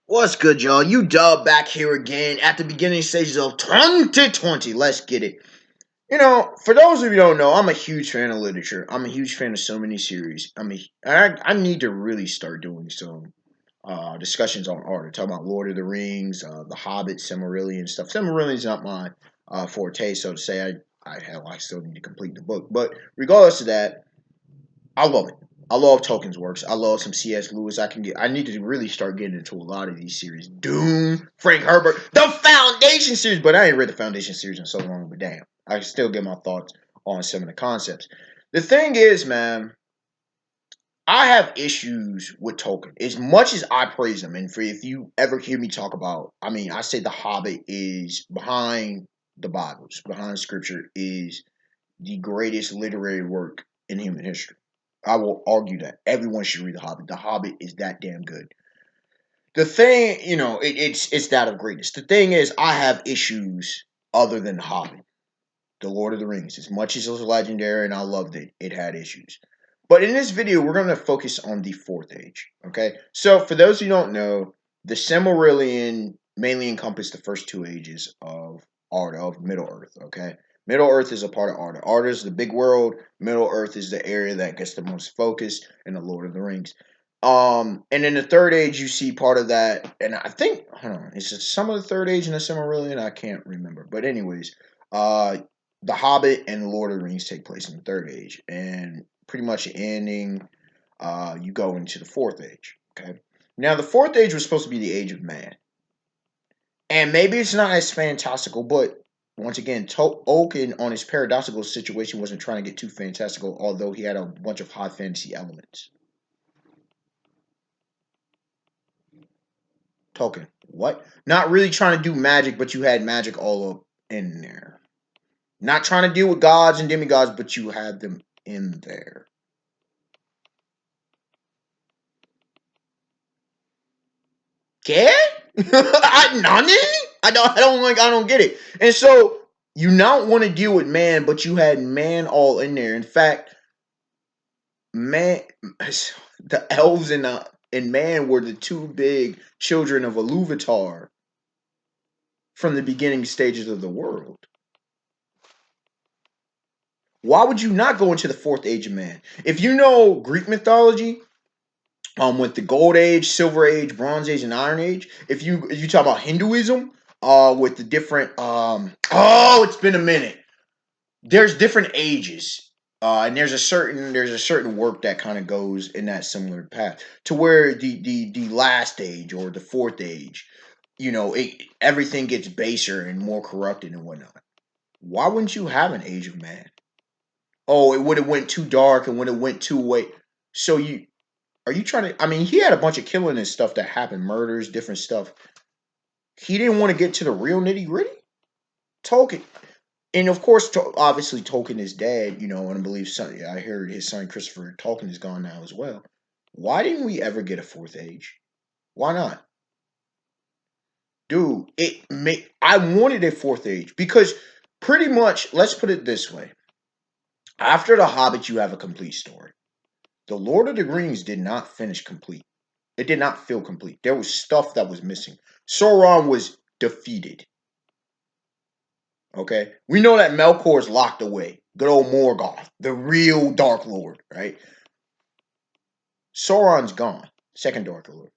What's good, y'all? You Dub back here again at the beginning stages of 2020. Let's get it. For those of you who don't know, I'm a huge fan of literature. I'm a huge fan of so many series. I need to really start doing some discussions on art. Talking about Lord of the Rings, The Hobbit, Silmarillion stuff. Silmarillion's not my forte, so to say. I still need to complete the book. But regardless of that, I love it. I love Tolkien's works. I love some C.S. Lewis. I need to really start getting into a lot of these series. Doom, Frank Herbert, the Foundation series. But I ain't read the Foundation series in so long. But damn, I still get my thoughts on some of the concepts. The thing is, man, I have issues with Tolkien. As much as I praise him, and if you ever hear me talk about, I say The Hobbit is behind the Bibles, behind Scripture, is the greatest literary work in human history. I will argue that everyone should read The Hobbit. The Hobbit is that damn good. The thing, it's that of greatness. The thing is, I have issues other than The Hobbit. The Lord of the Rings, as much as it was legendary and I loved it, it had issues. But in this video, we're going to focus on the Fourth Age. Okay, so for those who don't know, the Silmarillion mainly encompassed the first two ages of Arda, of Middle Earth. Okay, Middle Earth is a part of Arda. Arda is the big world. Middle Earth is the area that gets the most focus in the Lord of the Rings. And in the Third Age, you see part of that, and I think, hold on, is it some of the Third Age in the Silmarillion? I can't remember, but anyways, the Hobbit and the Lord of the Rings take place in the Third Age, and pretty much ending, you go into the Fourth Age. Okay, now the Fourth Age was supposed to be the Age of Man, and maybe it's not as fantastical, but once again, Tolkien on his paradoxical situation wasn't trying to get too fantastical, although he had a bunch of high fantasy elements. Tolkien, what? Not really trying to do magic, but you had magic all up in there. Not trying to deal with gods and demigods, but you had them in there. ¿Qué? Nani? I don't get it. And so you not want to deal with man, but you had man all in there. In fact, man, the elves and man were the two big children of Iluvatar from the beginning stages of the world. Why would you not go into the fourth age of man? If you know Greek mythology, with the Gold Age, Silver Age, Bronze Age, and Iron Age. If you talk about Hinduism, with the different it's been a minute. There's different ages, and there's a certain work that kind of goes in that similar path to where the last age or the fourth age, everything gets baser and more corrupted and whatnot. Why wouldn't you have an age of man? Oh, it would have went too dark and when it went too way. So are you trying to? I mean, he had a bunch of killing and stuff that happened, murders, different stuff. He didn't want to get to the real nitty gritty. Tolkien, and of course, obviously, Tolkien is dead. And I believe I heard his son Christopher Tolkien is gone now as well. Why didn't we ever get a fourth age? Why not, dude? I wanted a fourth age because pretty much, let's put it this way: after the Hobbit, you have a complete story. The Lord of the Rings did not finish complete. It did not feel complete. There was stuff that was missing. Sauron was defeated. Okay? We know that Melkor is locked away. Good old Morgoth, the real Dark Lord, right? Sauron's gone. Second Dark Lord.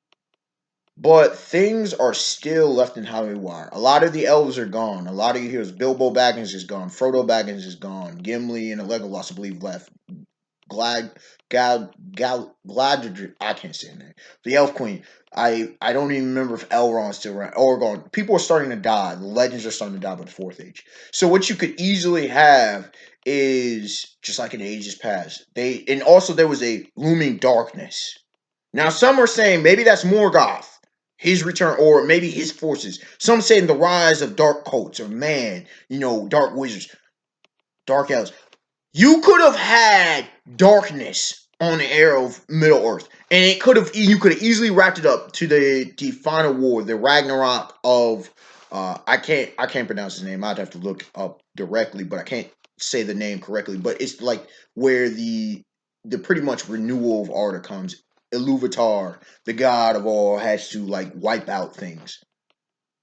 But things are still left in High Wire. A lot of the elves are gone. A lot of your heroes. Bilbo Baggins is gone. Frodo Baggins is gone. Gimli and Legolas, I believe, left. Glad I can't say her name. The Elf Queen. I don't even remember if Elrond's still around. Orgon. People are starting to die. The legends are starting to die by the fourth age. So what you could easily have is just like in ages past. And also there was a looming darkness. Now some are saying maybe that's Morgoth, his return, or maybe his forces. Some saying the rise of dark cults or man, dark wizards, dark elves. You could have had darkness on the air of Middle Earth, and you could have easily wrapped it up to the final war, the Ragnarok of I can't pronounce his name. I'd have to look up directly, but I can't say the name correctly. But it's like where the pretty much renewal of Arda comes Iluvatar, the god of all, has to like wipe out things.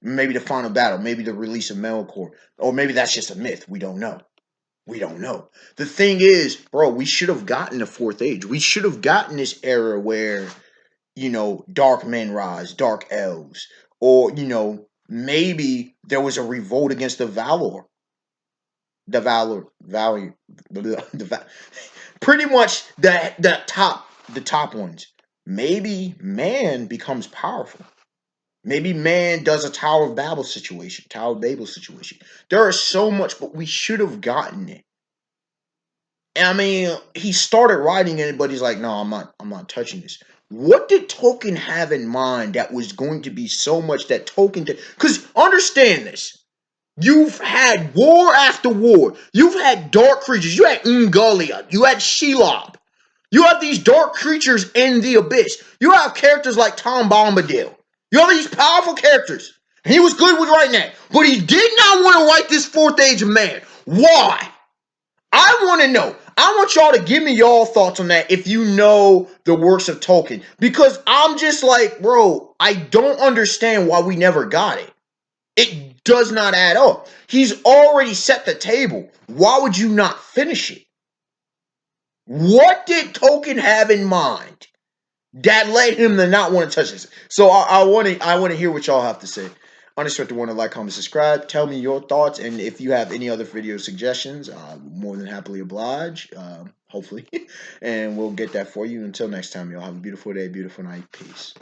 Maybe the final battle, maybe the release of Melkor, or maybe that's just a myth. We don't know. We don't know. The thing is, bro, we should have gotten the fourth age. We should have gotten this era where, dark men rise, dark elves, or, maybe there was a revolt against the Valor. The Valor, Valor, pretty much the top ones. Maybe man becomes powerful. Maybe man does a Tower of Babel situation. There is so much, but we should have gotten it. I mean, he started writing it, but he's like, "No, I'm not touching this." What did Tolkien have in mind that was going to be so much that Tolkien did? Because understand this: you've had war after war. You've had dark creatures. You had Ungoliant. You had Shelob. You have these dark creatures in the abyss. You have characters like Tom Bombadil. You have these powerful characters. And he was good with writing that, but he did not want to write this fourth age of man. Why? I want to know. I want y'all to give me y'all thoughts on that if you know the works of Tolkien. Because I'm just like, bro, I don't understand why we never got it. It does not add up. He's already set the table. Why would you not finish it? What did Tolkien have in mind that led him to not want to touch this? So I want to hear what y'all have to say. Uninstructed one to like, comment, subscribe. Tell me your thoughts, and if you have any other video suggestions, more than happily oblige. Hopefully, and we'll get that for you. Until next time, y'all have a beautiful day, beautiful night. Peace.